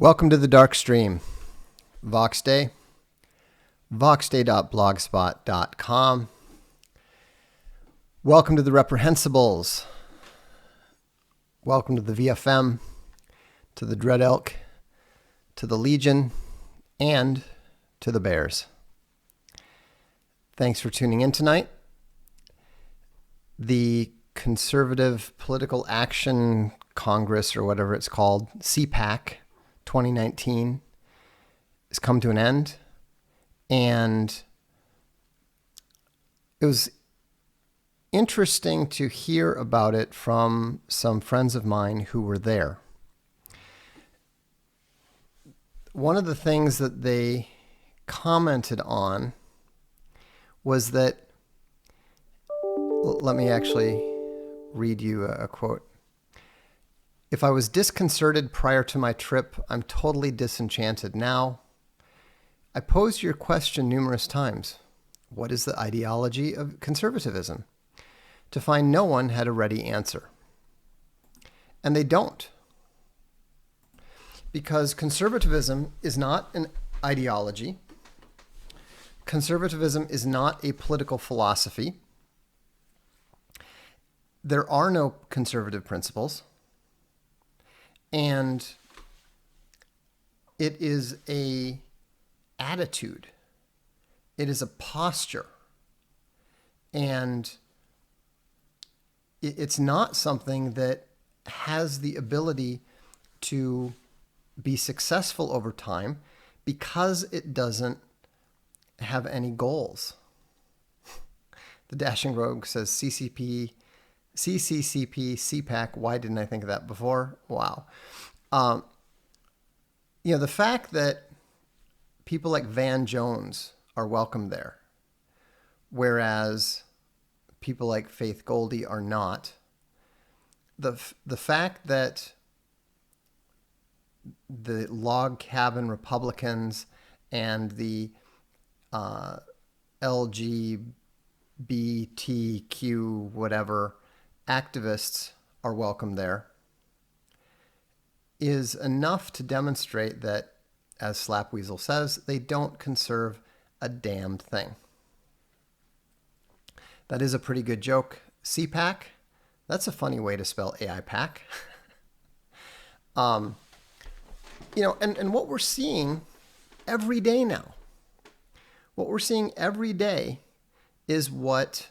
Welcome to the Darkstream. Vox Day. voxday.blogspot.com. Welcome to the Reprehensibles. Welcome to the VFM, to the Dread Elk, to the Legion, and to the Bears. Thanks for tuning in tonight. The Conservative Political Action Congress, or whatever it's called, CPAC 2019, has come to an end. And it was interesting to hear about it from some friends of mine who were there. One of the things that they commented on was that, let me actually read you a quote. "If I was disconcerted prior to my trip, I'm totally disenchanted now. I posed your question numerous times. What is the ideology of conservatism? To find no one had a ready answer. And they don't. Because conservatism is not an ideology. Conservatism is not a political philosophy. There are no conservative principles. And it is a attitude. It is a posture. And it's not something that has the ability to be successful over time because it doesn't have any goals. The Dashing Rogue says CCCP, CPAC. Why didn't I think of that before? Wow. The fact that people like Van Jones are welcome there, whereas people like Faith Goldy are not. The fact that the log cabin Republicans and the LGBTQ whatever activists are welcome there is enough to demonstrate that, as Slapweasel says, they don't conserve a damned thing. That is a pretty good joke. CPAC, that's a funny way to spell AIPAC. And what we're seeing every day now, is what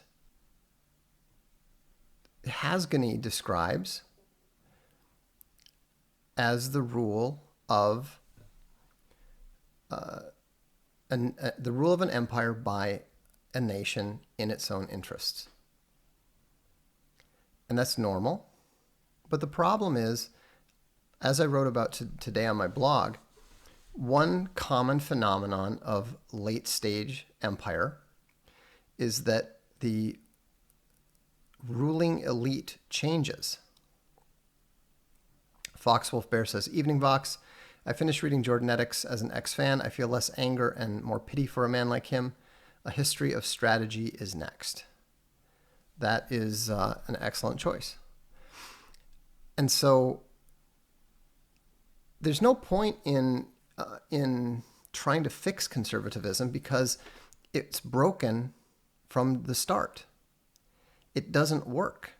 Hasgany describes as the rule of an empire by a nation in its own interests. And that's normal. But the problem is, as I wrote about today on my blog, one common phenomenon of late stage empire is that the ruling elite changes. Foxwolf Bear says, "Evening Vox. I finished reading Jordanetics as an ex-fan. I feel less anger and more pity for a man like him. A history of strategy is next." That is an excellent choice. And so there's no point in trying to fix conservatism because it's broken from the start. It doesn't work.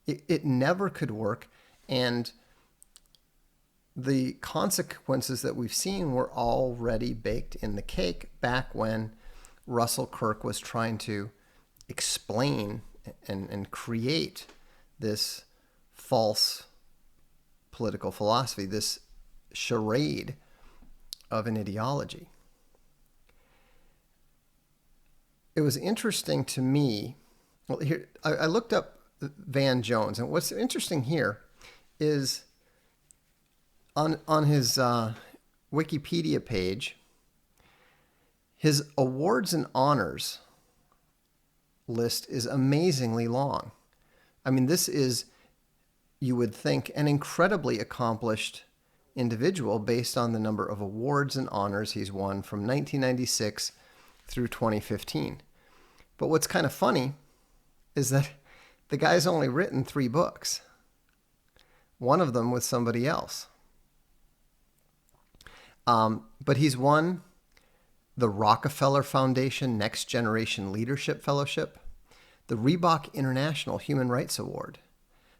It never could work. And the consequences that we've seen were already baked in the cake back when Russell Kirk was trying to explain and create this false political philosophy, this charade of an ideology. It was interesting to me. Well, here I looked up Van Jones, and what's interesting here is on his Wikipedia page, his awards and honors list is amazingly long. I mean, this is, you would think, an incredibly accomplished individual based on the number of awards and honors he's won from 1996 through 2015. But what's kind of funny is that the guy's only written 3 books. One of them with somebody else. But he's won the Rockefeller Foundation Next Generation Leadership Fellowship, the Reebok International Human Rights Award,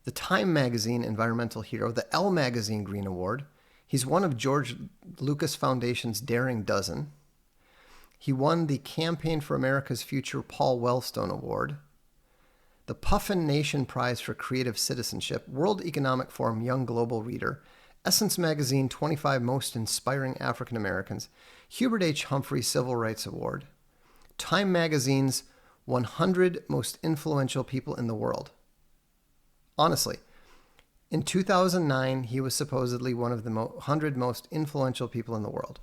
the Time Magazine Environmental Hero, the Elle Magazine Green Award. He's one of George Lucas Foundation's Daring Dozen. He won the Campaign for America's Future Paul Wellstone Award, the Puffin Nation Prize for Creative Citizenship, World Economic Forum Young Global Reader, Essence Magazine 25 Most Inspiring African Americans, Hubert H. Humphrey Civil Rights Award, Time Magazine's 100 Most Influential People in the World. Honestly, in 2009, he was supposedly one of the 100 most influential people in the world.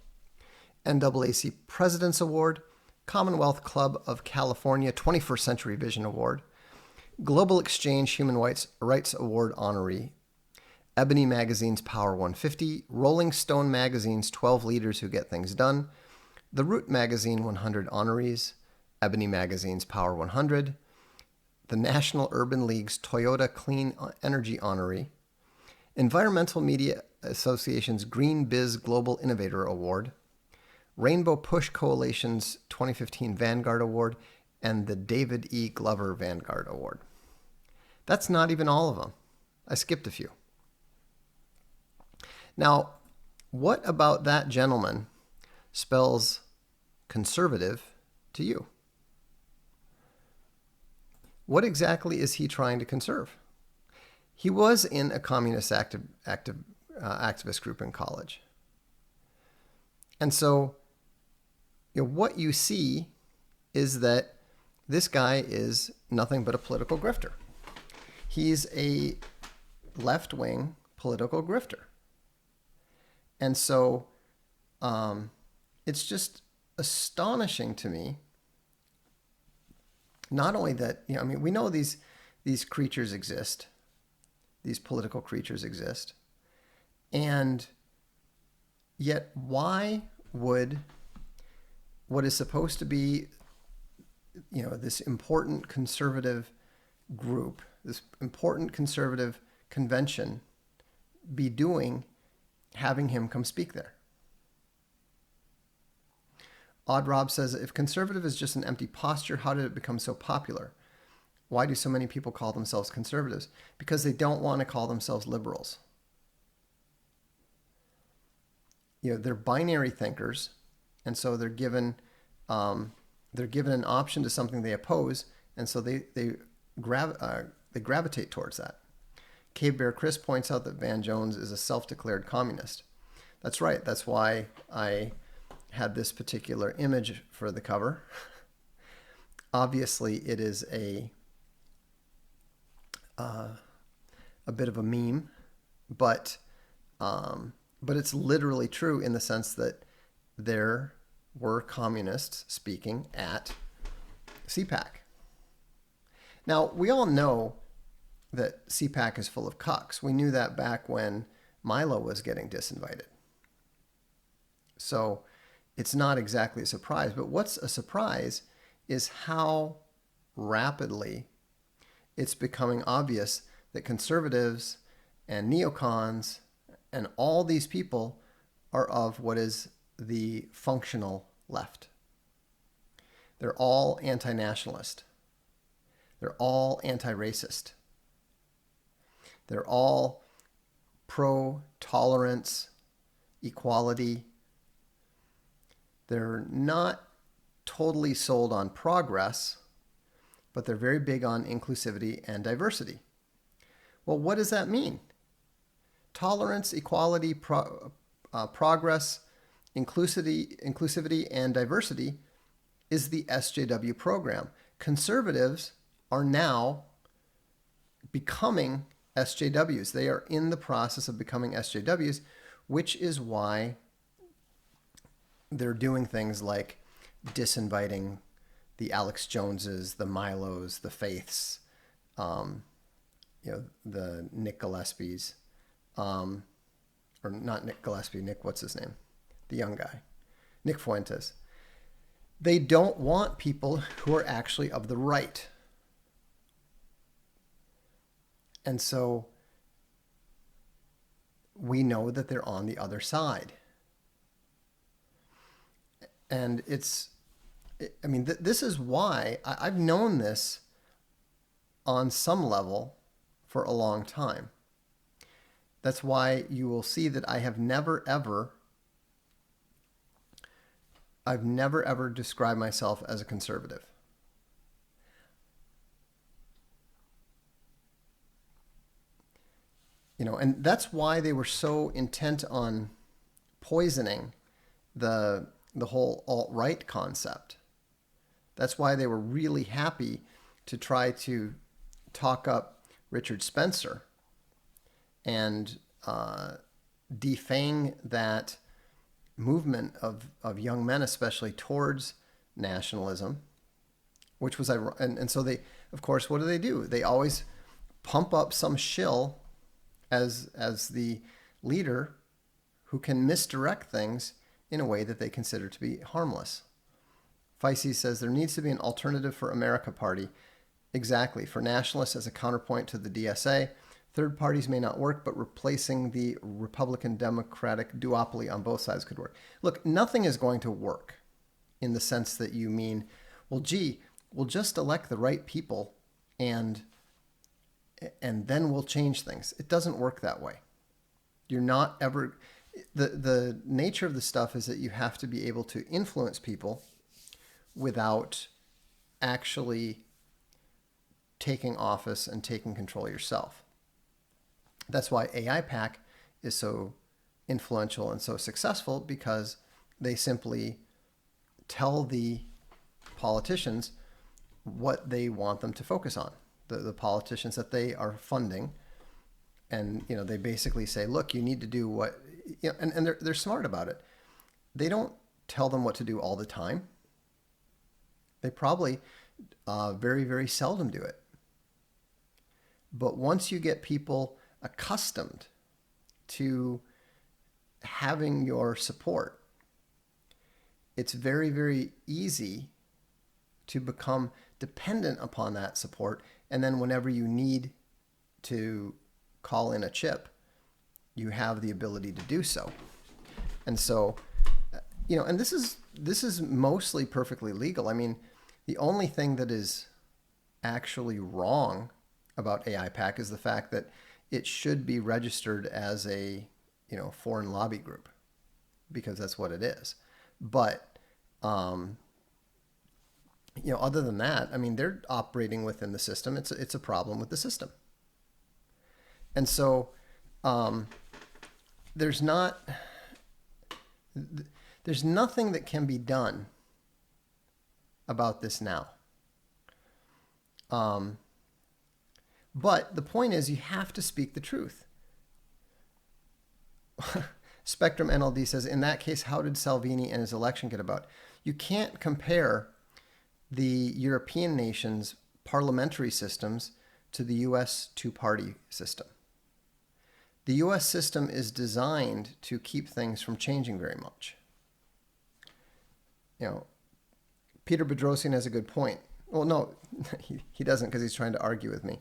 NAAC President's Award, Commonwealth Club of California 21st Century Vision Award, Global Exchange Human Rights Award honoree, Ebony Magazine's Power 150, Rolling Stone Magazine's 12 Leaders Who Get Things Done, The Root Magazine 100 honorees, Ebony Magazine's Power 100, the National Urban League's Toyota Clean Energy honoree, Environmental Media Association's Green Biz Global Innovator Award, Rainbow Push Coalition's 2015 Vanguard Award, and the David E. Glover Vanguard Award. That's not even all of them. I skipped a few. Now, what about that gentleman spells conservative to you? What exactly is he trying to conserve? He was in a communist activist group in college. And so, what you see is that this guy is nothing but a political grifter. He's a left-wing political grifter. And so it's just astonishing to me, not only that, we know these creatures exist, these political creatures exist, and yet why would what is supposed to be, this important conservative group, this important conservative convention be doing having him come speak there? Odd Rob says, if conservative is just an empty posture, how did it become so popular? Why do so many people call themselves conservatives? Because they don't want to call themselves liberals. They're binary thinkers, and so they're given an option to something they oppose, and so they gravitate towards that. Cave Bear Chris points out that Van Jones is a self-declared communist. That's right. That's why I had this particular image for the cover. Obviously, it is a bit of a meme, but it's literally true in the sense that there were communists speaking at CPAC. Now, we all know that CPAC is full of cucks. We knew that back when Milo was getting disinvited. So it's not exactly a surprise, but what's a surprise is how rapidly it's becoming obvious that conservatives and neocons and all these people are of what is the functional left. They're all anti-nationalist. They're all anti-racist. They're all pro-tolerance, equality. They're not totally sold on progress, but they're very big on inclusivity and diversity. Well, what does that mean? Tolerance, equality, progress, inclusivity, and diversity is the SJW program. Conservatives are now becoming SJWs. They are in the process of becoming SJWs, which is why they're doing things like disinviting the Alex Joneses, the Milos, the Faiths, the Nick Gillespies, or not Nick Gillespie, Nick, what's his name? The young guy, Nick Fuentes. They don't want people who are actually of the right. And so we know that they're on the other side. And I mean, this is why I've known this on some level for a long time. That's why you will see that I've never ever described myself as a conservative. And that's why they were so intent on poisoning the whole alt-right concept. That's why they were really happy to try to talk up Richard Spencer and defang that movement of young men, especially towards nationalism, which was and so they, of course, what do? They always pump up some shill as the leader who can misdirect things in a way that they consider to be harmless. Feisty says there needs to be an alternative for America Party. Exactly, for nationalists as a counterpoint to the DSA. Third parties may not work, but replacing the Republican-Democratic duopoly on both sides could work. Look, nothing is going to work in the sense that you mean, well, gee, we'll just elect the right people and then we'll change things. It doesn't work that way. You're not ever... The nature of the stuff is that you have to be able to influence people without actually taking office and taking control yourself. That's why AIPAC is so influential and so successful, because they simply tell the politicians what they want them to focus on. The politicians that they are funding, and they basically say, look, you need to do what, and they're smart about it. They don't tell them what to do all the time. They probably very, very seldom do it. But once you get people accustomed to having your support, it's very, very easy to become dependent upon that support. And then whenever you need to call in a chip, you have the ability to do so. And so, and this is mostly perfectly legal. I mean, the only thing that is actually wrong about AIPAC is the fact that it should be registered as a, foreign lobby group, because that's what it is. But, other than that, I mean, they're operating within the system. It's a problem with the system. And so there's nothing that can be done about this now. But the point is, you have to speak the truth. Spectrum NLD says, in that case, how did Salvini and his election get about? You can't compare the European nations' parliamentary systems to the U.S. two-party system. The U.S. system is designed to keep things from changing very much. Peter Bedrosian has a good point. Well, no, he doesn't, because he's trying to argue with me.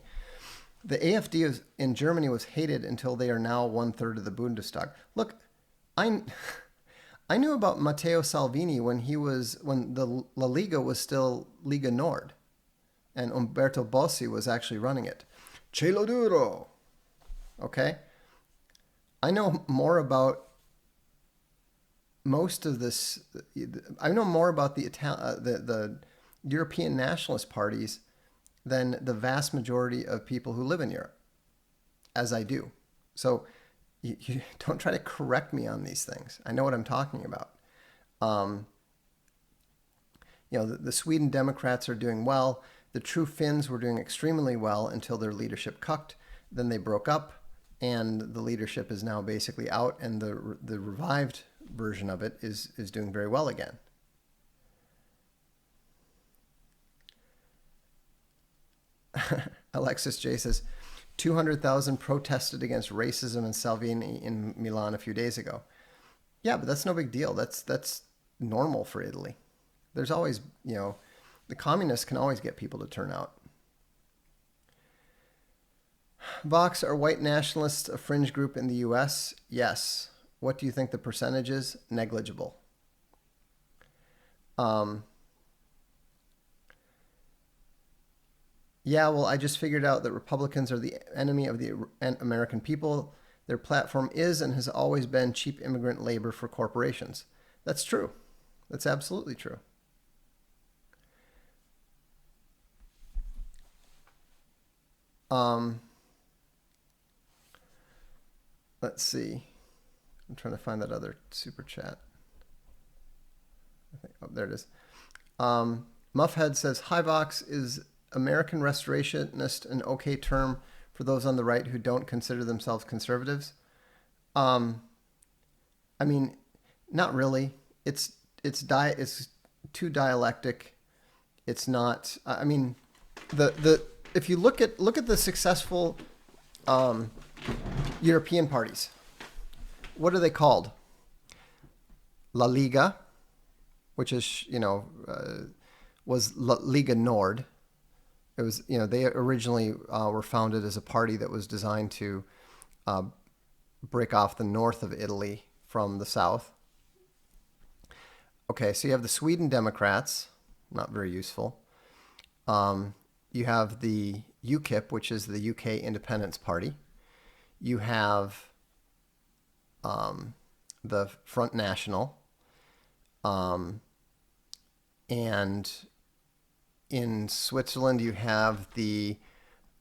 The AfD in Germany was hated until they are now 1/3 of the Bundestag. Look, I knew about Matteo Salvini when the La Liga was still Lega Nord, and Umberto Bossi was actually running it. Cielo duro. Okay? I know more about most of this. I know more about the European nationalist parties than the vast majority of people who live in Europe, as I do. So you don't try to correct me on these things. I know what I'm talking about. The Sweden Democrats are doing well. The True Finns were doing extremely well until their leadership cucked. Then they broke up, and the leadership is now basically out, and the revived version of it is doing very well again. Alexis J says, 200,000 protested against racism and Salvini in Milan a few days ago. Yeah, but that's no big deal. That's normal for Italy. There's always, the communists can always get people to turn out. Vox, are white nationalists a fringe group in the U.S.? Yes. What do you think the percentage is? Negligible. Um, yeah, well, I just figured out that Republicans are the enemy of the American people. Their platform is and has always been cheap immigrant labor for corporations. That's true. That's absolutely true. Um, let's see. I'm trying to find that other super chat. Oh, there it is. Muffhead says, "Hi Vox, is American restorationist an okay term for those on the right who don't consider themselves conservatives?" Um, I mean, not really. It's too dialectic. It's not. I mean, the if you look at the successful European parties, what are they called? La Liga, which is was La Liga Nord. It was they originally were founded as a party that was designed to break off the north of Italy from the south. Okay, so you have the Sweden Democrats, not very useful. You have the UKIP, which is the UK Independence Party. You have the Front National. And in Switzerland, you have the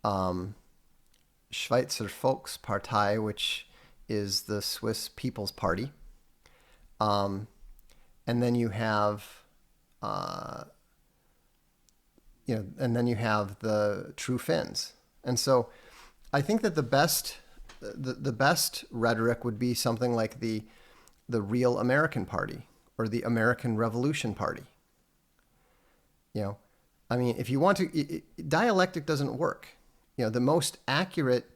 Schweizer Volkspartei, which is the Swiss People's Party. And then you have, and then you have the True Finns. And so I think that the best rhetoric would be something like the Real American Party or the American Revolution Party. I mean, if you want to, dialectic doesn't work. The most accurate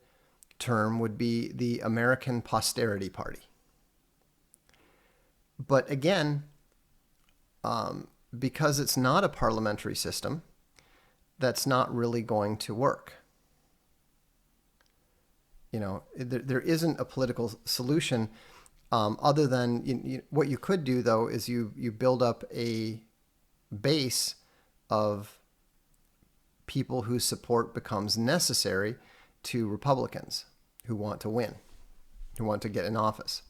term would be the American Posterity Party. But again, because it's not a parliamentary system, that's not really going to work. There isn't a political solution other than what you could do, though, is you build up a base of people whose support becomes necessary to Republicans who want to win, who want to get in office.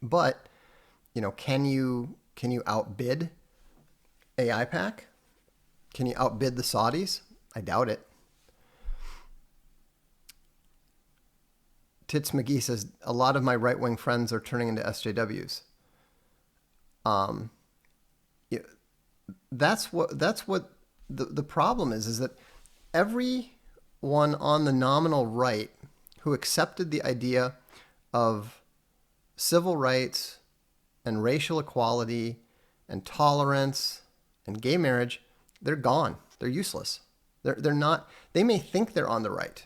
But, can you outbid AIPAC? Can you outbid the Saudis? I doubt it. Tits McGee says, a lot of my right-wing friends are turning into SJWs. That's what the problem is that everyone on the nominal right who accepted the idea of civil rights and racial equality and tolerance and gay marriage, they're gone. They're useless. They're not. They may think they're on the right.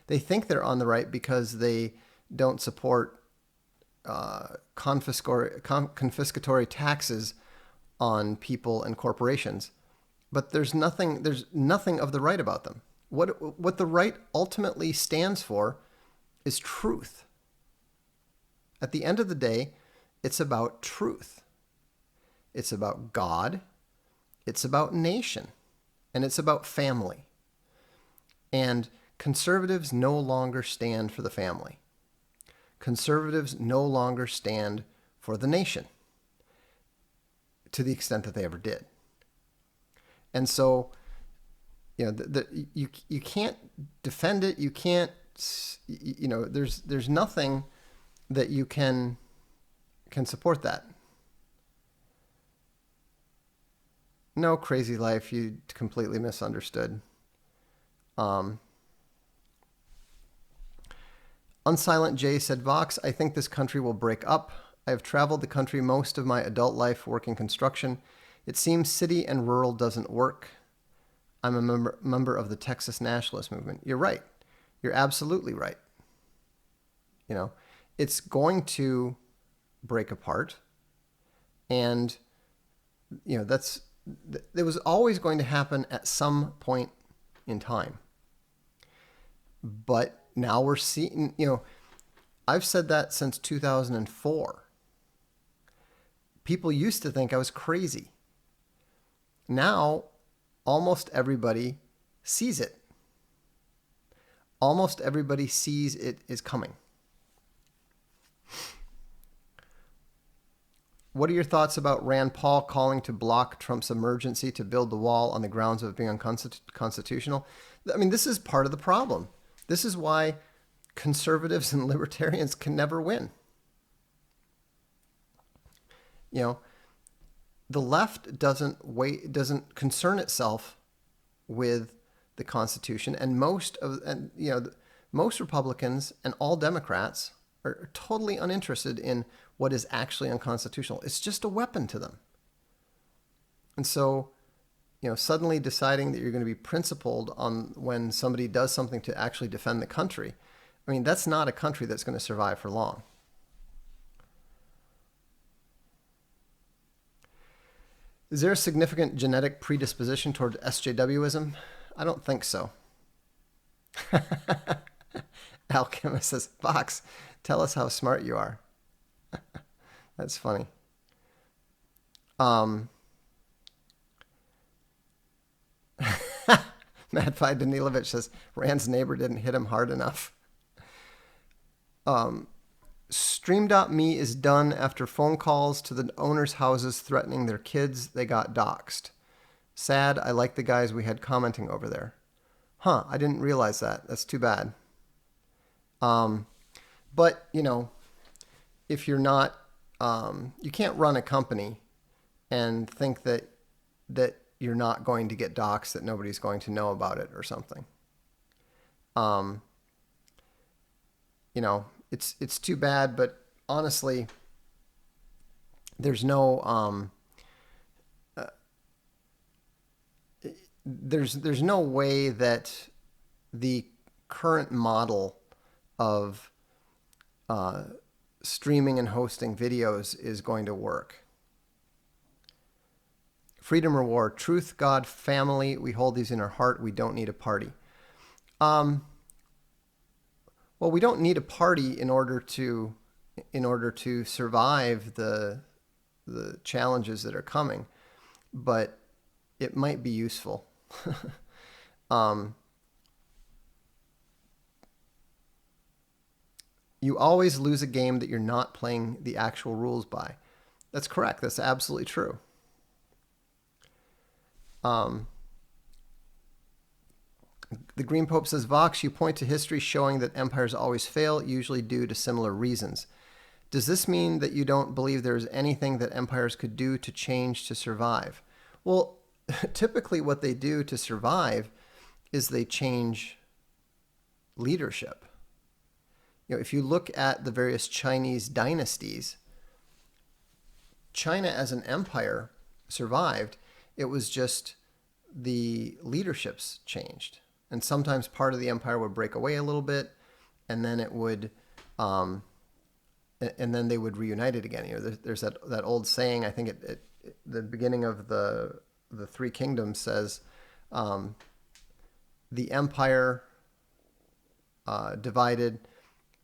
They think they're on the right because they don't support confiscatory taxes on people and corporations, but there's nothing of the right about them. What the right ultimately stands for is truth. At the end of the day, it's about truth. It's about God. It's about nation. And it's about family. And conservatives no longer stand for the family. Conservatives no longer stand for the nation, to the extent that they ever did. And so, you can't defend it. You can't, there's nothing that you can support that. No, Crazy Life, you completely misunderstood. Unsilent J said, Vox, I think this country will break up. I have traveled the country most of my adult life working construction. It seems city and rural doesn't work. I'm a member of the Texas nationalist movement. You're right. You're absolutely right. It's going to break apart. And, it was always going to happen at some point in time. But now we're seeing, I've said that since 2004. People used to think I was crazy. Now, almost everybody sees it. Almost everybody sees it is coming. What are your thoughts about Rand Paul calling to block Trump's emergency to build the wall on the grounds of it being unconstitutional? I mean, this is part of the problem. This is why conservatives and libertarians can never win. You know, the left doesn't concern itself with the Constitution, and most Republicans and all Democrats are totally uninterested in what is actually unconstitutional. It's just a weapon to them. And so, suddenly deciding that you're going to be principled on when somebody does something to actually defend the country, I mean, that's not a country that's going to survive for long. Is there a significant genetic predisposition toward SJWism? I don't think so. Alchemist says, Fox, tell us how smart you are. That's funny. Madfi Danilovich says, Rand's neighbor didn't hit him hard enough. Stream.me is done after phone calls to the owners' houses threatening their kids. They got doxxed. Sad. I like the guys we had commenting over there. Huh, I didn't realize that. That's too bad. But, if you're not, you can't run a company and think that you're not going to get doxxed, that nobody's going to know about it or something. It's too bad, but honestly, there's no there's no way that the current model of streaming and hosting videos is going to work. Freedom or war, truth, God, family, we hold these in our heart. We don't need a party. Well, we don't need a party in order to survive the challenges that are coming, but it might be useful. You always lose a game that you're not playing the actual rules by. That's correct. That's absolutely true. The Green Pope says, Vox, you point to history showing that empires always fail, usually due to similar reasons. Does this mean that you don't believe there is anything that empires could do to change to survive? Well, typically what they do to survive is they change leadership. If you look at the various Chinese dynasties, China as an empire survived. It was just the leaderships changed. And sometimes part of the empire would break away a little bit, and then it would, and then they would reunite it again. There's that old saying. I think the beginning of the Three Kingdoms says, the empire divided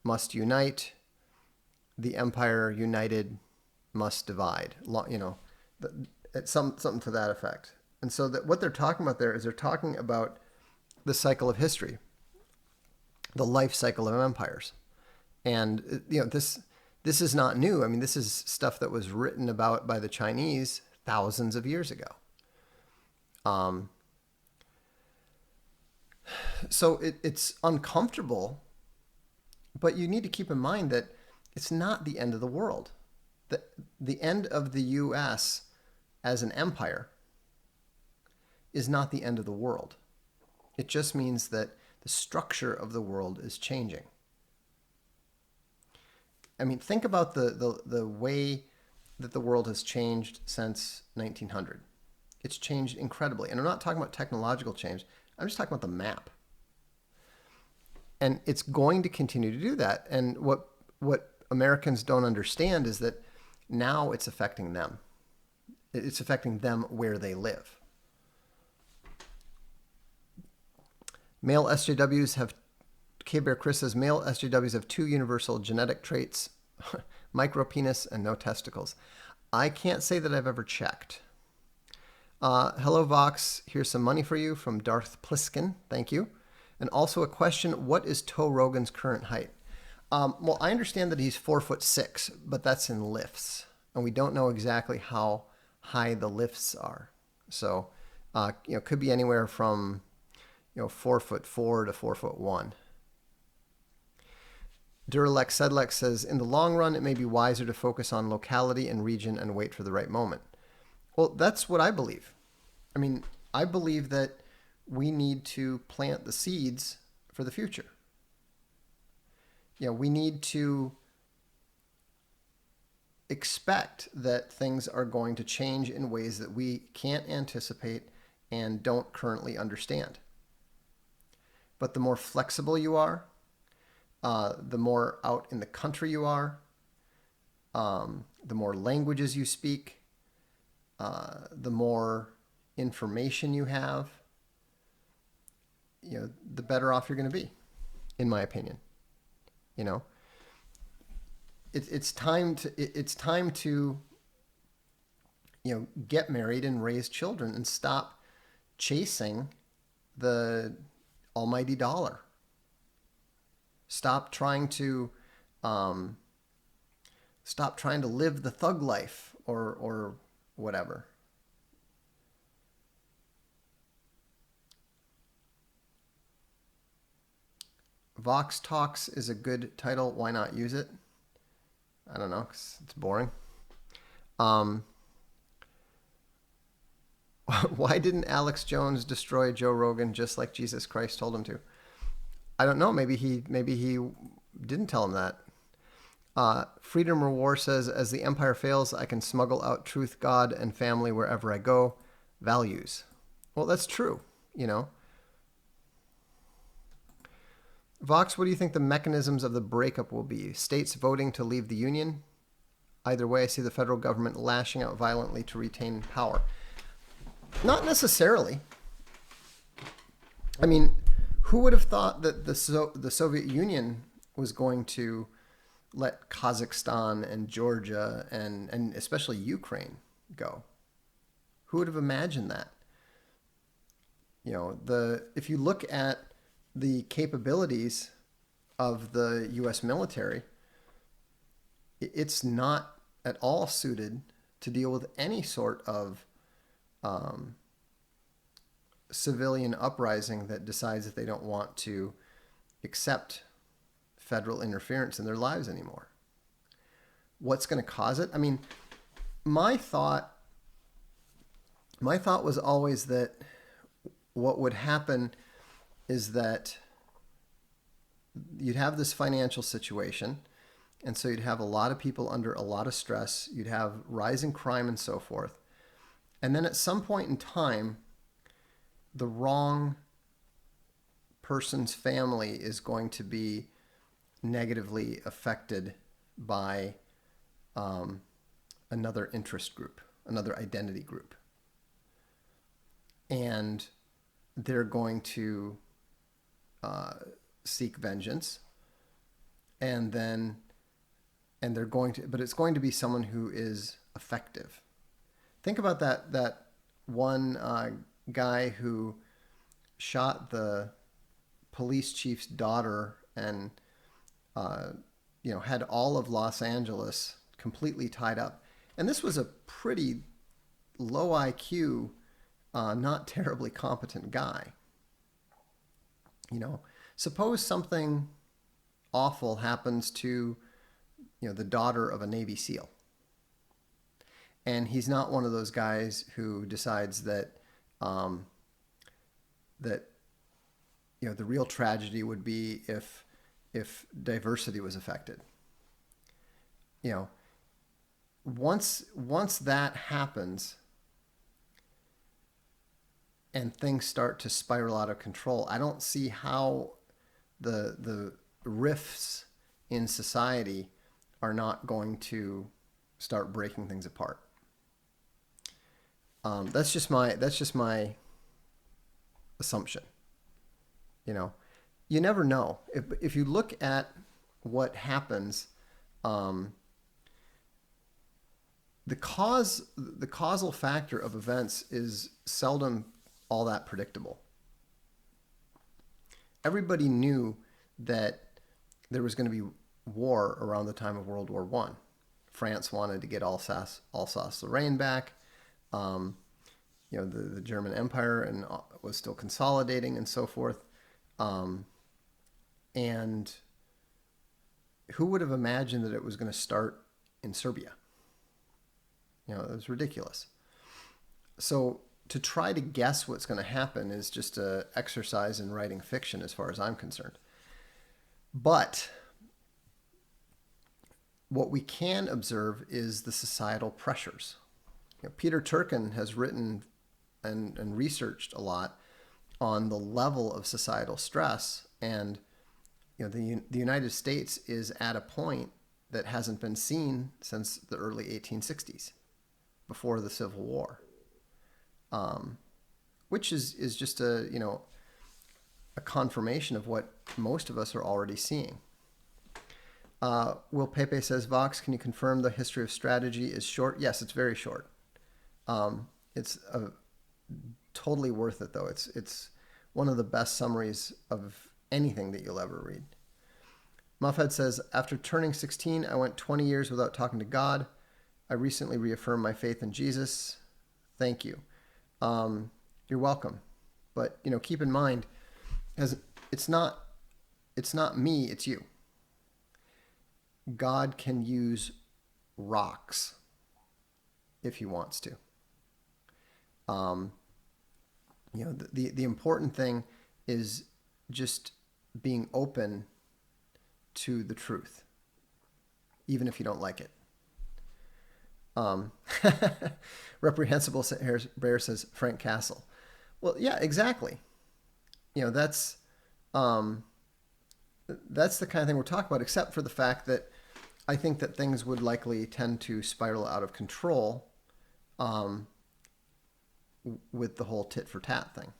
must unite. The empire united must divide. It's something to that effect. And so what they're talking about there is they're talking about the cycle of history, the life cycle of empires. And this is not new. I mean, this is stuff that was written about by the Chinese thousands of years ago. So it's uncomfortable, but you need to keep in mind that it's not the end of the world. The end of the U.S. as an empire is not the end of the world. It just means that the structure of the world is changing. I mean, think about the way that the world has changed since 1900. It's changed incredibly. And I'm not talking about technological change. I'm just talking about the map. And it's going to continue to do that. And what Americans don't understand is that now it's affecting them. It's affecting them where they live. Male SJWs have, K-Bear Chris says, male SJWs have two universal genetic traits, micropenis and no testicles. I can't say that I've ever checked. Hello, Vox. Here's some money for you from Darth Pliskin. Thank you. And also a question, what is Toe Rogan's current height? Well, I understand that he's 4'6", but that's in lifts. And we don't know exactly how high the lifts are. So, could be anywhere from, 4'4" to 4'1". Duralex Sedlex says, in the long run, it may be wiser to focus on locality and region and wait for the right moment. Well, that's what I believe. I mean, I believe that we need to plant the seeds for the future. We need to expect that things are going to change in ways that we can't anticipate and don't currently understand. But the more flexible you are, the more out in the country you are, the more languages you speak, the more information you have, the better off you're going to be, in my opinion. It's time to get married and raise children and stop chasing the almighty dollar. Stop trying to live the thug life or whatever. Vox Talks is a good title. Why not use it? I don't know, 'cause it's boring. Why didn't Alex Jones destroy Joe Rogan just like Jesus Christ told him to? I don't know. Maybe he didn't tell him that. Freedom or War says, as the empire fails, I can smuggle out truth, God, and family wherever I go. Values. Well, that's true, Vox, what do you think the mechanisms of the breakup will be? States voting to leave the Union? Either way, I see the federal government lashing out violently to retain power. Not necessarily. I mean, who would have thought that the Soviet Union was going to let Kazakhstan and Georgia and especially Ukraine go? Who would have imagined that? If you look at the capabilities of the U.S. military, it's not at all suited to deal with any sort of civilian uprising that decides that they don't want to accept federal interference in their lives anymore. What's going to cause it? I mean, my thought was always that what would happen is that you'd have this financial situation, and so you'd have a lot of people under a lot of stress, you'd have rising crime and so forth, and then at some point in time, the wrong person's family is going to be negatively affected by another interest group, another identity group. And they're going to seek vengeance, and they're going to, but it's going to be someone who is effective. Think about that one guy who shot the police chief's daughter and had all of Los Angeles completely tied up. And this was a pretty low IQ, not terribly competent guy. Suppose something awful happens to, the daughter of a Navy SEAL. And he's not one of those guys who decides that, the real tragedy would be if diversity was affected. Once that happens and things start to spiral out of control, I don't see how the rifts in society are not going to start breaking things apart. That's just my assumption. You never know. If you look at what happens the causal factor of events is seldom all that predictable. Everybody knew that there was going to be war around the time of World War I. France wanted to get Alsace-Lorraine back. The German Empire and was still consolidating and so forth. And who would have imagined that it was going to start in Serbia? It was ridiculous. So to try to guess what's going to happen is just an exercise in writing fiction as far as I'm concerned. But what we can observe is the societal pressures. Peter Turkin has written and researched a lot on the level of societal stress, and the United States is at a point that hasn't been seen since the early 1860s, before the Civil War, which is just a confirmation of what most of us are already seeing. Will Pepe says, Vox, can you confirm the history of strategy is short? Yes, it's very short. It's totally worth it, though. It's one of the best summaries of anything that you'll ever read. Muffhead says, after turning 16, I went 20 years without talking to God. I recently reaffirmed my faith in Jesus. Thank you. You're welcome. But, keep in mind, as it's not me, it's you. God can use rocks if he wants to. The important thing is just being open to the truth, even if you don't like it. Reprehensible Bear says Frank Castle. Well, yeah, exactly. That's the kind of thing we're talking about, except for the fact that I think that things would likely tend to spiral out of control with the whole tit for tat thing.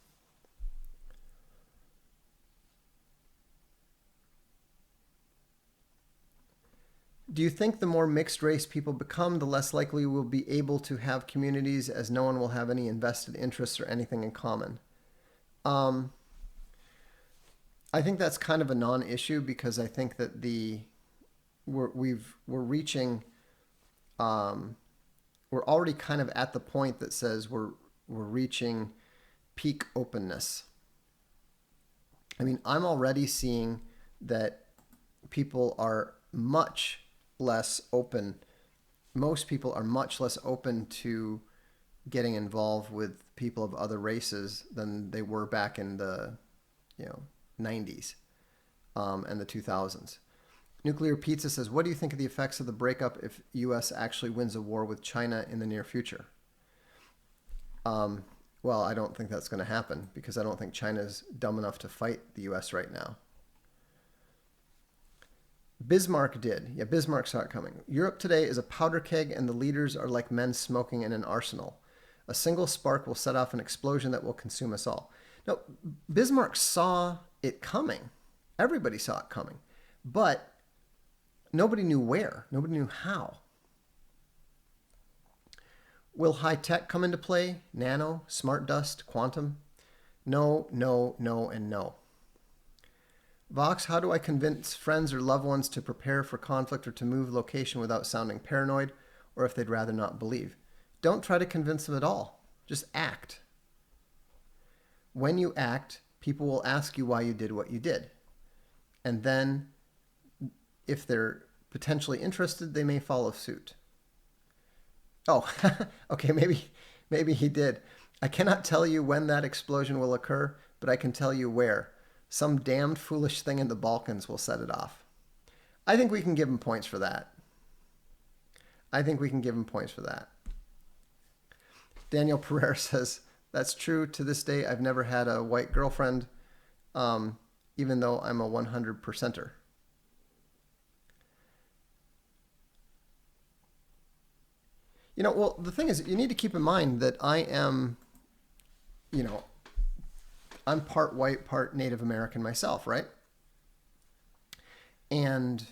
Do you think the more mixed race people become, the less likely we'll be able to have communities, as no one will have any invested interests or anything in common? I think that's kind of a non-issue, because I think that we're reaching, we're already kind of at the point that says we're reaching peak openness. I mean, I'm already seeing that people are much less open. Most people are much less open to getting involved with people of other races than they were back in the 90s and the 2000s. Nuclear Pizza says, what do you think of the effects of the breakup if U.S. actually wins a war with China in the near future? Well, I don't think that's going to happen, because I don't think China's dumb enough to fight the U.S. right now. Bismarck did. Yeah, Bismarck saw it coming. Europe today is a powder keg, and the leaders are like men smoking in an arsenal. A single spark will set off an explosion that will consume us all. Now, Bismarck saw it coming. Everybody saw it coming. But nobody knew where. Nobody knew how. Will high tech come into play? Nano, smart dust, quantum? No, no, no, and no. Vox, how do I convince friends or loved ones to prepare for conflict or to move location without sounding paranoid, or if they'd rather not believe? Don't try to convince them at all. Just act. When you act, people will ask you why you did what you did. And then, if they're potentially interested, they may follow suit. Oh, okay, maybe he did. I cannot tell you when that explosion will occur, but I can tell you where. Some damned foolish thing in the Balkans will set it off. I think we can give him points for that. Daniel Pereira says, that's true. To this day, I've never had a white girlfriend, even though I'm a 100%er. Well, the thing is, you need to keep in mind that I am, I'm part white, part Native American myself, right? And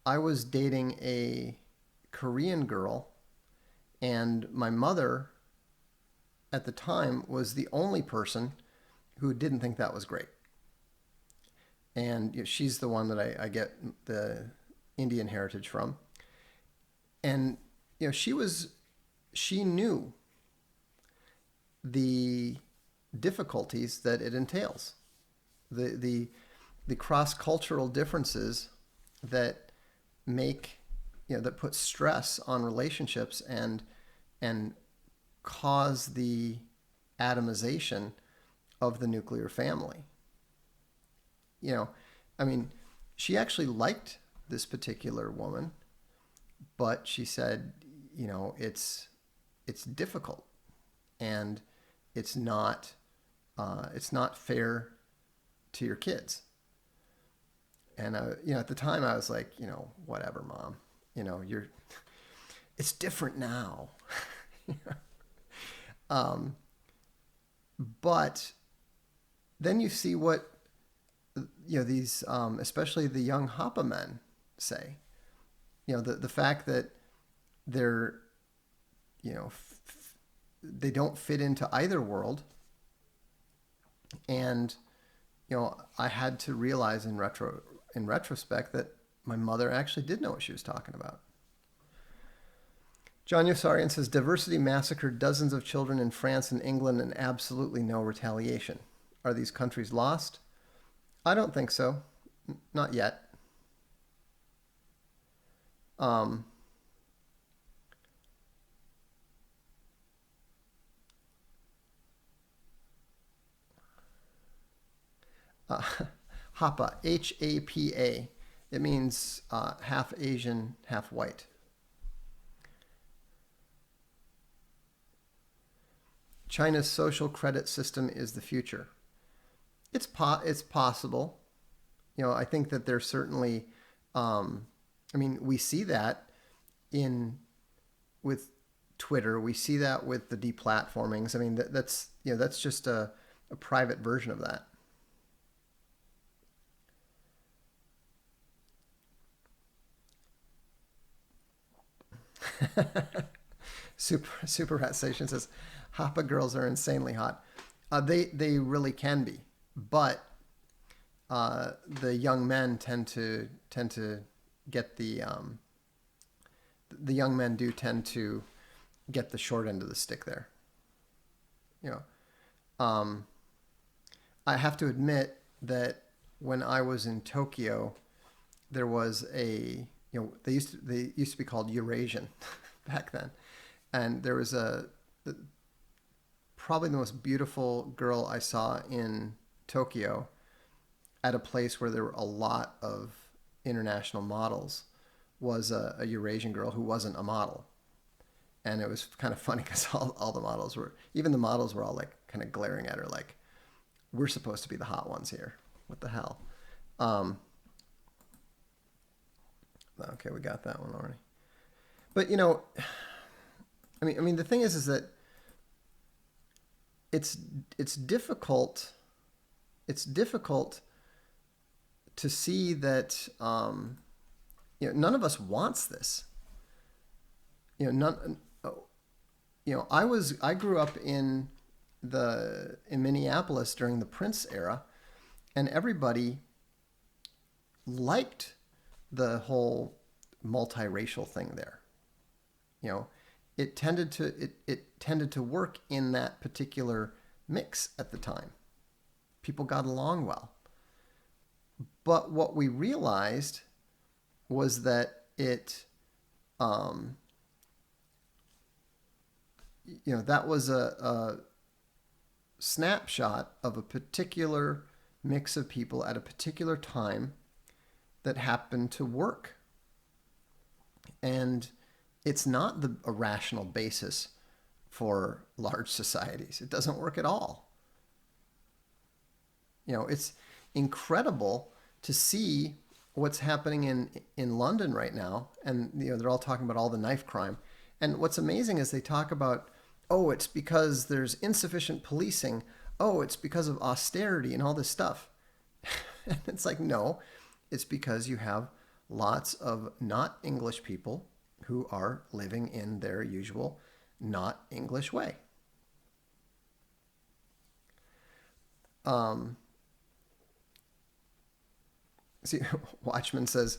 I was dating a Korean girl, and my mother at the time was the only person who didn't think that was great. And she's the one that I get the Indian heritage from. And she knew the difficulties that it entails, the cross-cultural differences that make that put stress on relationships and cause the atomization of the nuclear family. I mean, she actually liked this particular woman, but she said, it's difficult, and it's not fair to your kids. And at the time I was like, whatever, Mom, it's different now. But then you see what these especially the young Hapa men say. The fact that they're they don't fit into either world. And I had to realize in retrospect that my mother actually did know what she was talking about. John Yossarian says, diversity massacred dozens of children in France and England and absolutely no retaliation. Are these countries lost? I don't think so. Not yet. Hapa, H-A-P-A. It means half Asian, half white. China's social credit system is the future. It's possible. I think that there's certainly, we see that with Twitter. We see that with the deplatformings. I mean, that's just a private version of that. Super Rat Station says, Hapa girls are insanely hot. They really can be, but the young men tend to get the young men do tend to get the short end of the stick there. I have to admit that when I was in Tokyo, there was they used to be called Eurasian back then, and there was probably the most beautiful girl I saw in Tokyo at a place where there were a lot of international models was a Eurasian girl who wasn't a model. And it was kind of funny because all the models were all like kind of glaring at her like, we're supposed to be the hot ones here. What the hell? Okay, we got that one already. But the thing is that it's difficult. It's difficult to see that none of us wants this. I grew up in Minneapolis during the Prince era, and everybody liked the whole multiracial thing there. It tended to work in that particular mix at the time. People got along well. But what we realized was that that was a snapshot of a particular mix of people at a particular time that happened to work. And it's not a rational basis for large societies. It doesn't work at all. It's incredible to see what's happening in London right now. And they're all talking about all the knife crime. And what's amazing is they talk about, oh, it's because there's insufficient policing. Oh, it's because of austerity and all this stuff. And it's like, no, it's because you have lots of not English people who are living in their usual not English way. See, Watchman says,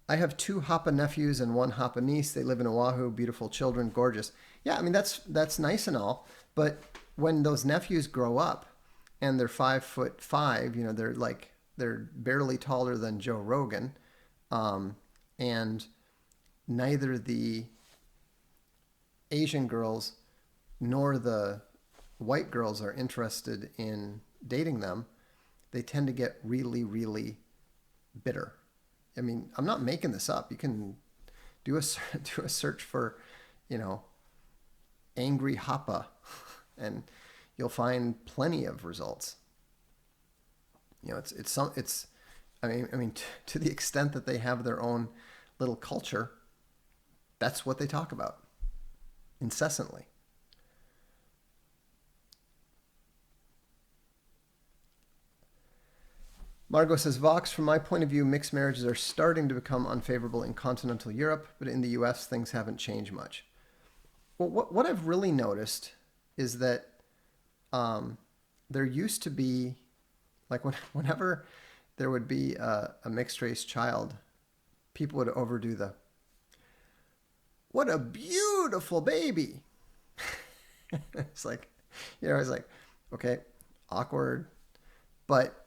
I have 2 Hapa nephews and 1 Hapa niece. They live in Oahu. Beautiful children, gorgeous. Yeah, I mean, that's nice and all. But when those nephews grow up and they're 5'5", you know, they're barely taller than Joe Rogan, and neither the Asian girls nor the white girls are interested in dating them, they tend to get really, really bitter. I mean, I'm not making this up. You can do a search for, you know, angry Hapa, and you'll find plenty of results. You know, I mean, to the extent that they have their own little culture, that's what they talk about incessantly. Margot says, Vox, from my point of view, mixed marriages are starting to become unfavorable in continental Europe, but in the US, things haven't changed much. Well, what I've really noticed is that there used to be, like whenever there would be a mixed race child, people would overdo what a beautiful baby. It's like, you know, it's like, okay, awkward. But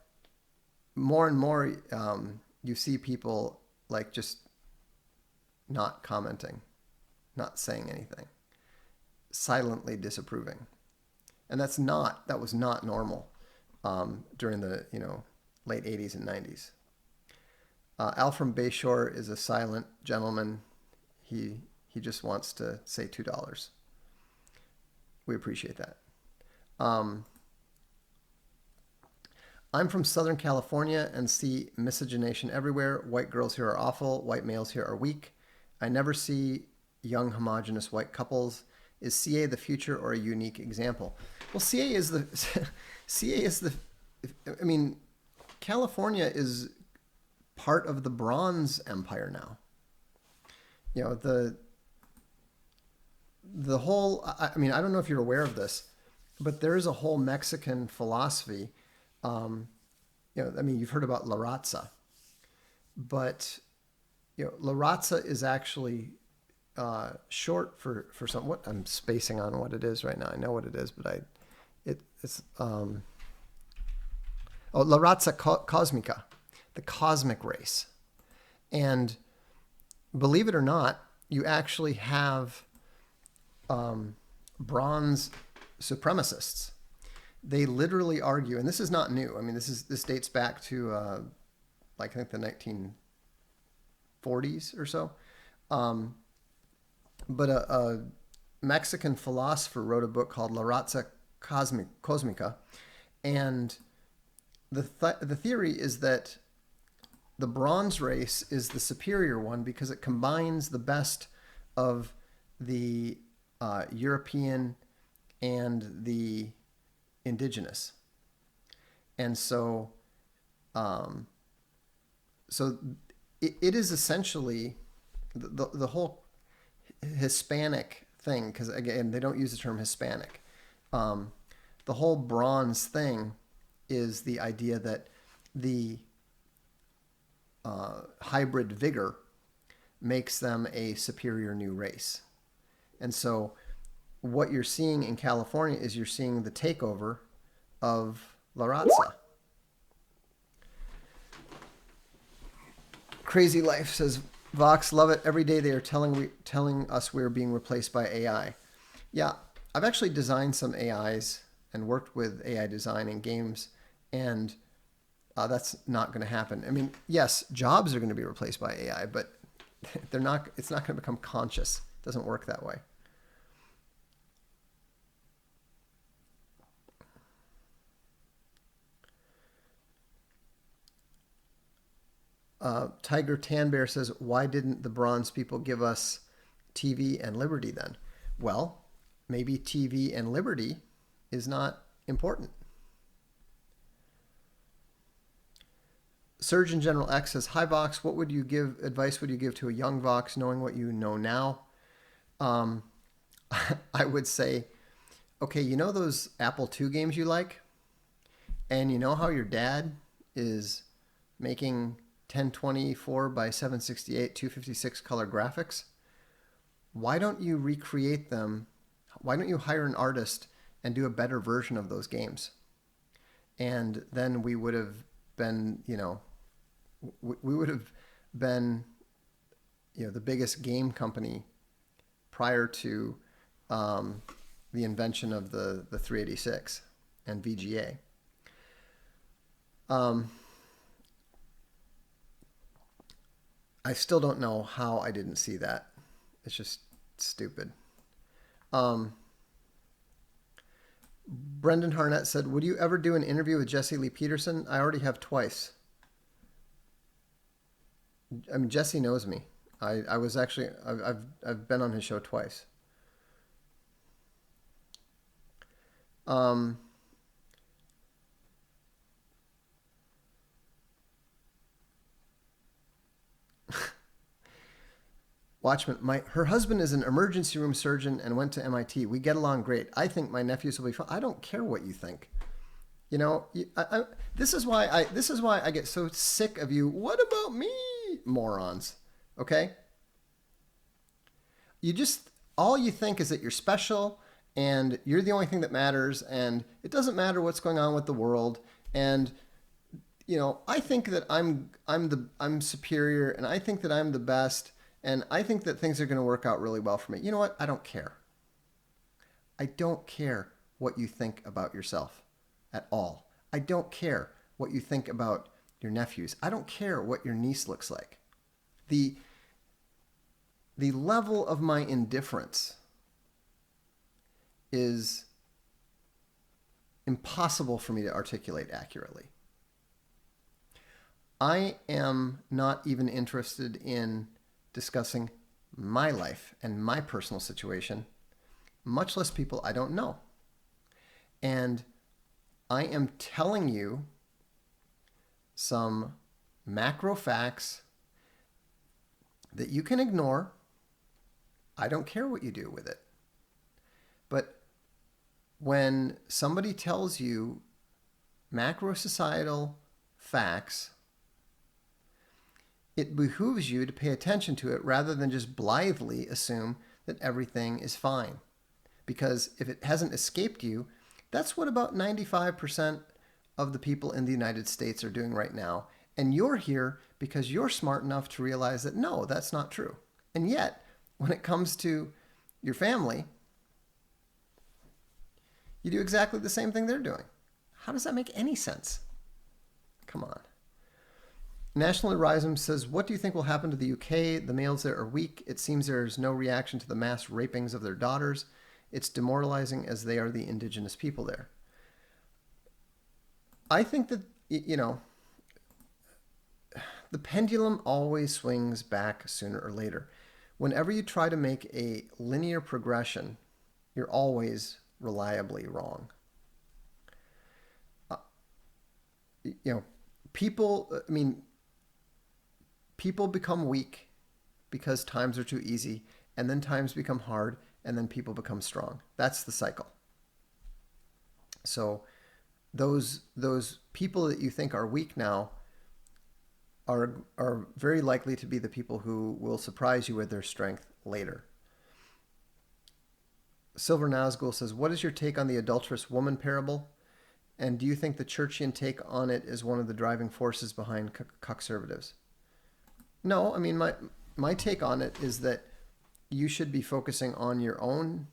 more and more, you see people like just not commenting, not saying anything, silently disapproving. And that was not normal during the, you know, late 80s and 90s. Al from Bayshore is a silent gentleman. He just wants to say $2. We appreciate that. I'm from Southern California and see miscegenation everywhere. White girls here are awful. White males here are weak. I never see young homogenous white couples. Is CA the future or a unique example? Well, CA is the, I mean, California is part of the Bronze Empire now. You know, the whole, I mean, I don't know if you're aware of this, but there is a whole Mexican philosophy. You know, I mean, you've heard about La Raza, but, you know, La Raza is actually short for some, what I'm spacing on what it is right now. I know what it is, but it's La Raza Cosmica, the cosmic race. And believe it or not, you actually have bronze supremacists. They literally argue, and this is not new. I mean, this dates back to like I think the 1940s or so. But a Mexican philosopher wrote a book called La Raza Cosmica, and the theory is that the bronze race is the superior one because it combines the best of the European and the indigenous. And so it is essentially the whole Hispanic thing, because again, they don't use the term Hispanic. The whole bronze thing is the idea that the hybrid vigor makes them a superior new race. And so what you're seeing in California is you're seeing the takeover of La Raza. Crazy Life says, Vox, love it. Every day they are telling us we're being replaced by AI. Yeah, I've actually designed some AIs and worked with AI design in games, and that's not going to happen. I mean, yes, jobs are going to be replaced by AI, but it's not going to become conscious. It doesn't work that way. Tiger Tan Bear says, why didn't the bronze people give us TV and liberty then? Well, maybe TV and liberty is not important. Surgeon General X says, "Hi Vox, what advice would you give to a young Vox knowing what you know now?" I would say, okay, you know those Apple II games you like? And you know how your dad is making 1024 by 768 256 color graphics? Why don't you recreate them? Why don't you hire an artist and do a better version of those games? And then we would have been, we would have been, the biggest game company prior to the invention of the 386 and VGA. I still don't know how I didn't see that. It's just stupid. Brendan Harnett said, "Would you ever do an interview with Jesse Lee Peterson? I already have twice." I mean, Jesse knows me. I was actually, I've been on his show twice. Watchman, her husband is an emergency room surgeon and went to MIT. We get along great. I think my nephews will be fun. I don't care what you think. This is why I get so sick of you. What about me, morons? Okay. All you think is that you're special and you're the only thing that matters, and it doesn't matter what's going on with the world. And I think that I'm superior, and I think that I'm the best. And I think that things are going to work out really well for me. You know what? I don't care. I don't care what you think about yourself at all. I don't care what you think about your nephews. I don't care what your niece looks like. The level of my indifference is impossible for me to articulate accurately. I am not even interested in discussing my life and my personal situation, much less people I don't know. And I am telling you some macro facts that you can ignore. I don't care what you do with it. But when somebody tells you macro societal facts, it behooves you to pay attention to it rather than just blithely assume that everything is fine. Because if it hasn't escaped you, that's what about 95% of the people in the United States are doing right now. And you're here because you're smart enough to realize that no, that's not true. And yet, when it comes to your family, you do exactly the same thing they're doing. How does that make any sense? Come on. National Horizon says, "What do you think will happen to the UK? The males there are weak. It seems there is no reaction to the mass rapings of their daughters. It's demoralizing as they are the indigenous people there." I think that, the pendulum always swings back sooner or later. Whenever you try to make a linear progression, you're always reliably wrong. People become weak because times are too easy, and then times become hard, and then people become strong. That's the cycle. So those people that you think are weak now are very likely to be the people who will surprise you with their strength later. Silver Nazgul says, "What is your take on the adulterous woman parable? And do you think the Churchian take on it is one of the driving forces behind conservatives?" No, I mean, my take on it is that you should be focusing on your own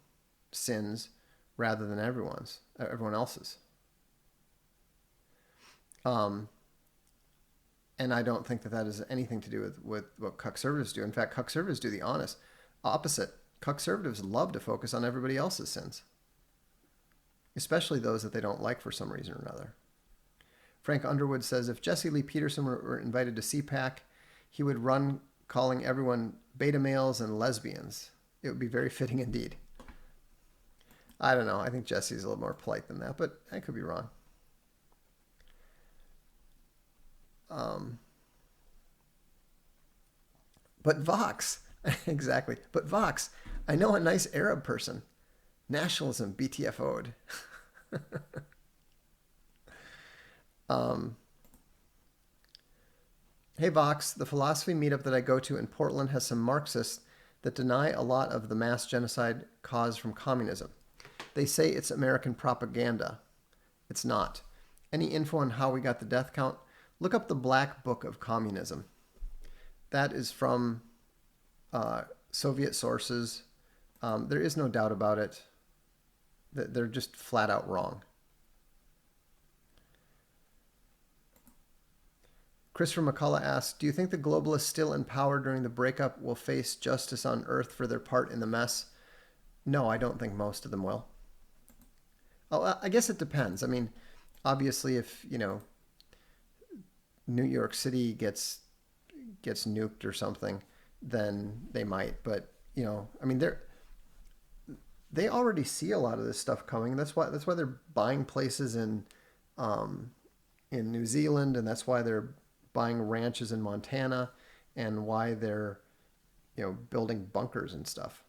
sins rather than everyone else's. And I don't think that has anything to do with what conservatives do. In fact, conservatives do the opposite. Conservatives love to focus on everybody else's sins, especially those that they don't like for some reason or another. Frank Underwood says, "If Jesse Lee Peterson were invited to CPAC, he would run calling everyone beta males and lesbians. It would be very fitting indeed." I don't know. I think Jesse's a little more polite than that, but I could be wrong. But Vox, exactly. But Vox, I know a nice Arab person. Nationalism BTFO'd. um, hey Vox, the philosophy meetup that I go to in Portland has some Marxists that deny a lot of the mass genocide caused from communism. They say it's American propaganda. It's not. Any info on how we got the death count? Look up the Black Book of Communism. That is from Soviet sources. There is no doubt about it. They're just flat out wrong. Christopher McCullough asks, do you think the globalists still in power during the breakup will face justice on Earth for their part in the mess? No, I don't think most of them will. Oh, I guess it depends. I mean, obviously, if, New York City gets nuked or something, then they might. But, I mean, they already see a lot of this stuff coming. That's why they're buying places in New Zealand, and that's why they're buying ranches in Montana, and why they're building bunkers and stuff.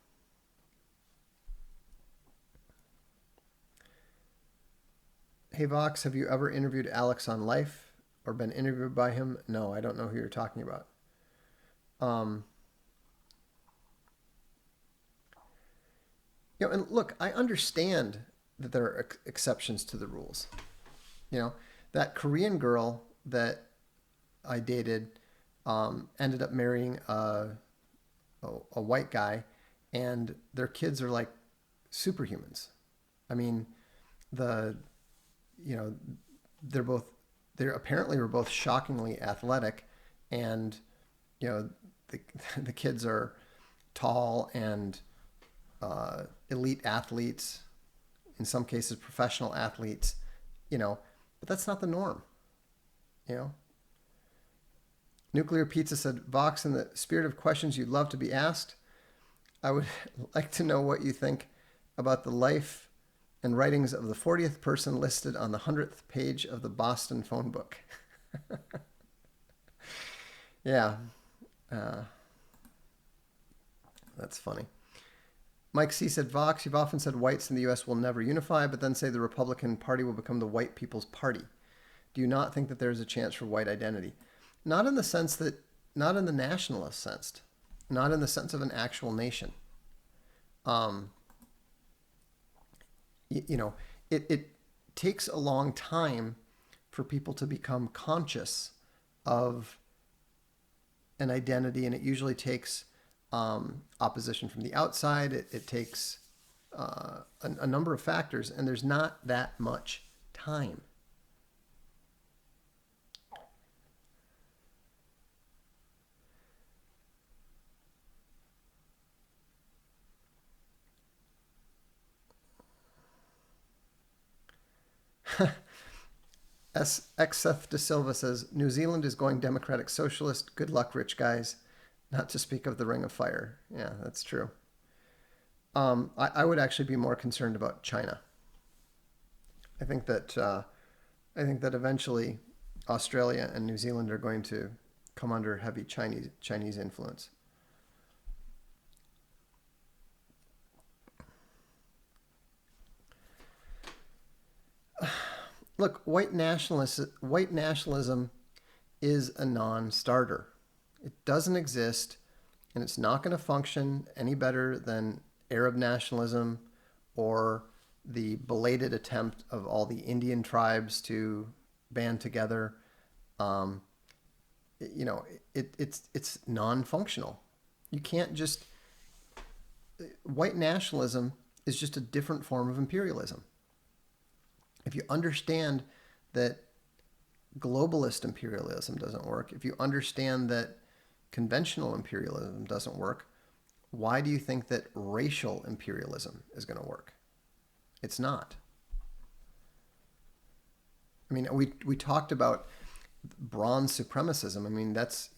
Hey Vox, have you ever interviewed Alex on Life or been interviewed by him? No, I don't know who you're talking about. And look, I understand that there are exceptions to the rules. That Korean girl that I dated ended up marrying a white guy, and their kids are like superhumans. I mean, they're apparently were both shockingly athletic, and the kids are tall and elite athletes, in some cases professional athletes, but that's not the norm. Nuclear Pizza said, Vox, in the spirit of questions you'd love to be asked, I would like to know what you think about the life and writings of the 40th person listed on the 100th page of the Boston phone book. Yeah. That's funny. Mike C. said, Vox, you've often said whites in the U.S. will never unify, but then say the Republican Party will become the white people's party. Do you not think that there's a chance for white identity? Not in the nationalist sense, not in the sense of an actual nation. It takes a long time for people to become conscious of an identity, and it usually takes opposition from the outside. It takes a number of factors, and there's not that much time. Seth De Silva says, New Zealand is going democratic socialist. Good luck, rich guys. Not to speak of the Ring of Fire. Yeah, that's true. I would actually be more concerned about China. I think that eventually Australia and New Zealand are going to come under heavy Chinese influence. Look, white nationalism is a non-starter. It doesn't exist, and it's not going to function any better than Arab nationalism or the belated attempt of all the Indian tribes to band together. It's non-functional. You can't just... White nationalism is just a different form of imperialism. If you understand that globalist imperialism doesn't work, if you understand that conventional imperialism doesn't work, why do you think that racial imperialism is going to work? It's not. I mean, we talked about bronze supremacism. I mean, that's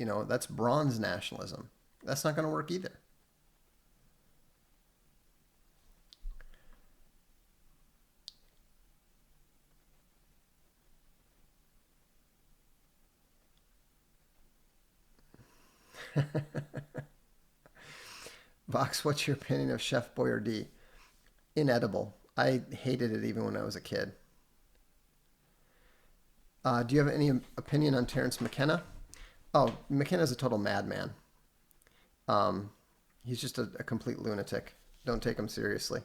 bronze nationalism. That's not going to work either. Vox, what's your opinion of Chef Boyardee? Inedible. I hated it even when I was a kid. Do you have any opinion on Terence McKenna? Oh, McKenna's a total madman. He's just a complete lunatic. Don't take him seriously.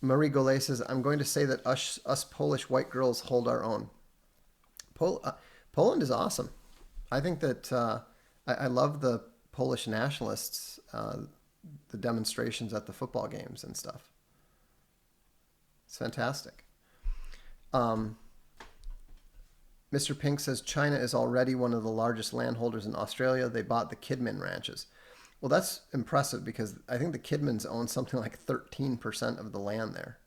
Marie Golay says, I'm going to say that us Polish white girls hold our own. Poland is awesome. I think that I love the Polish nationalists, the demonstrations at the football games and stuff. It's fantastic. Mr. Pink says China is already one of the largest landholders in Australia. They bought the Kidman ranches. Well, that's impressive because I think the Kidmans own something like 13% of the land there.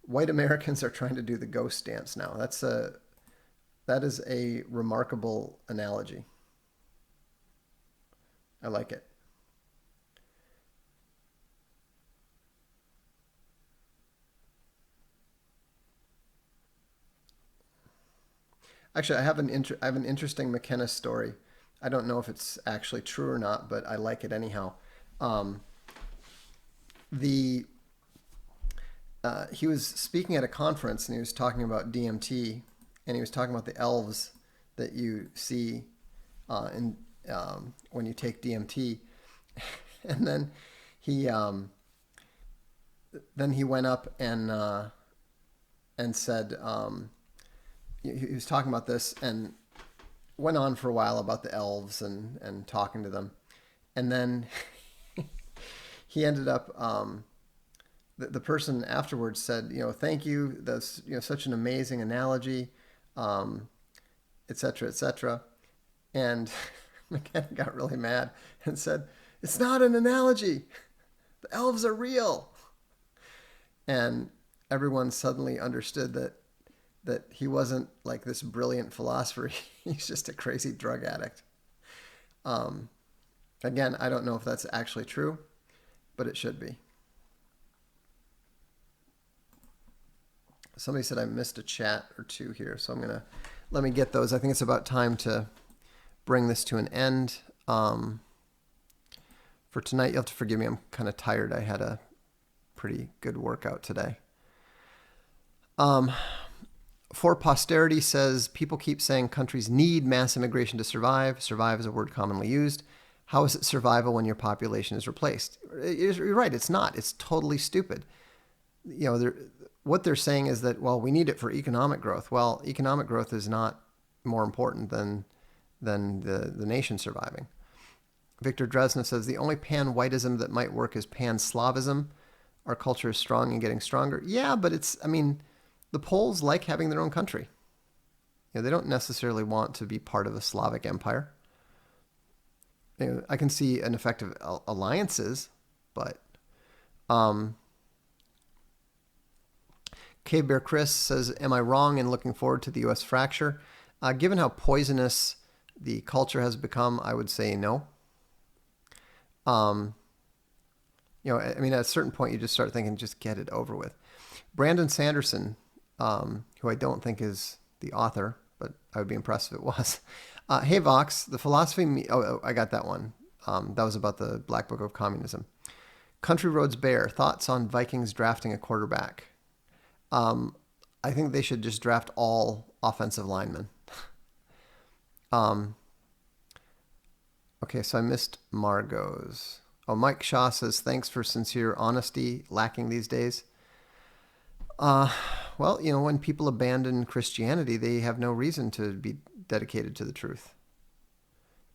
White Americans are trying to do the ghost dance now. That is a remarkable analogy. I like it. Actually, I have an interesting McKenna story. I don't know if it's actually true or not, but I like it anyhow. He was speaking at a conference and he was talking about DMT, and he was talking about the elves that you see when you take DMT, and then he went up and said. He was talking about this and went on for a while about the elves and talking to them. And then he ended up, the person afterwards said, thank you. That's, such an amazing analogy, et cetera, et cetera. And McKenna got really mad and said, it's not an analogy. The elves are real. And everyone suddenly understood that he wasn't like this brilliant philosopher. He's just a crazy drug addict. Again, I don't know if that's actually true, but it should be. Somebody said I missed a chat or two here, so let me get those. I think it's about time to bring this to an end. For tonight, you'll have to forgive me. I'm kind of tired. I had a pretty good workout today. For Posterity says, people keep saying countries need mass immigration to survive. Survive is a word commonly used. How is it survival when your population is replaced? You're right. It's not. It's totally stupid. What they're saying is that, well, we need it for economic growth. Well, economic growth is not more important than the nation surviving. Victor Dresna says, the only pan-whiteism that might work is pan-Slavism. Our culture is strong and getting stronger. Yeah, but the Poles like having their own country. They don't necessarily want to be part of a Slavic empire. I can see an effective alliances, but K Bear Chris says, am I wrong in looking forward to the U.S. fracture? Given how poisonous the culture has become, I would say no. At a certain point, you just start thinking, just get it over with. Brandon Sanderson, who I don't think is the author, but I would be impressed if it was. Hey, Vox, the philosophy... I got that one. That was about the Black Book of Communism. Country Roads Bear, thoughts on Vikings drafting a quarterback? I think they should just draft all offensive linemen. Okay, so I missed Margot's. Oh, Mike Shaw says, thanks for sincere honesty, lacking these days. Well, when people abandon Christianity, they have no reason to be dedicated to the truth.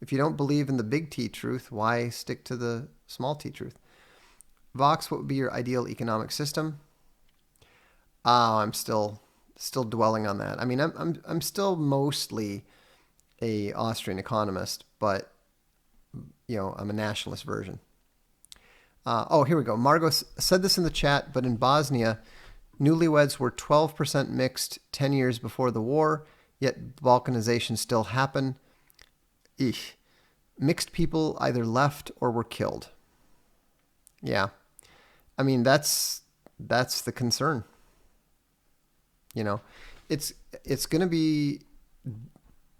If you don't believe in the big T truth, why stick to the small t truth? Vox, what would be your ideal economic system? I'm still dwelling on that. I'm still mostly a Austrian economist, but I'm a nationalist version. Here we go. Margot said this in the chat, but in Bosnia, newlyweds were 12% mixed 10 years before the war, yet Balkanization still happened. Eesh. Mixed people either left or were killed. Yeah. That's the concern. It's going to be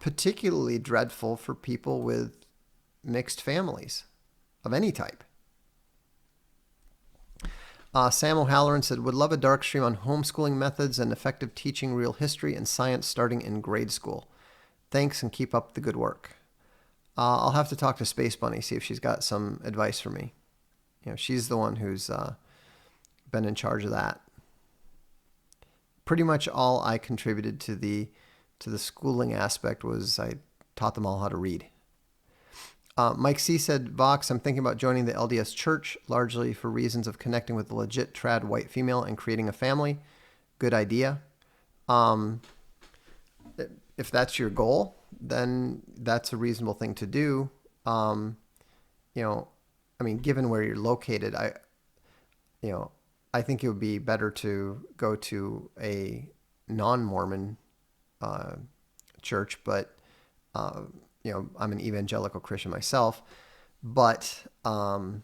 particularly dreadful for people with mixed families of any type. Sam O'Halloran said, would love a Darkstream on homeschooling methods and effective teaching real history and science starting in grade school. Thanks and keep up the good work. I'll have to talk to Space Bunny, see if she's got some advice for me. She's the one who's been in charge of that. Pretty much all I contributed to the schooling aspect was I taught them all how to read. Mike C. said, Vox, I'm thinking about joining the LDS Church, largely for reasons of connecting with a legit trad white female and creating a family. Good idea. If that's your goal, then that's a reasonable thing to do. Given where you're located, I think it would be better to go to a non-Mormon church, but I'm an evangelical Christian myself. But the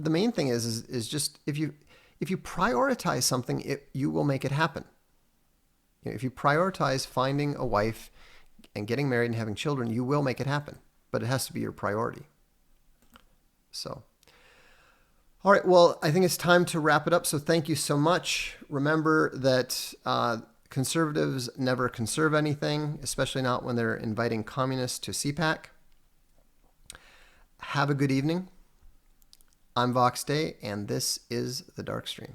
main thing is just if you prioritize something, you will make it happen. If you prioritize finding a wife and getting married and having children, you will make it happen. But it has to be your priority. So, all right. Well, I think it's time to wrap it up. So thank you so much. Remember that conservatives never conserve anything, especially not when they're inviting communists to CPAC. Have a good evening. I'm Vox Day, and this is the Darkstream.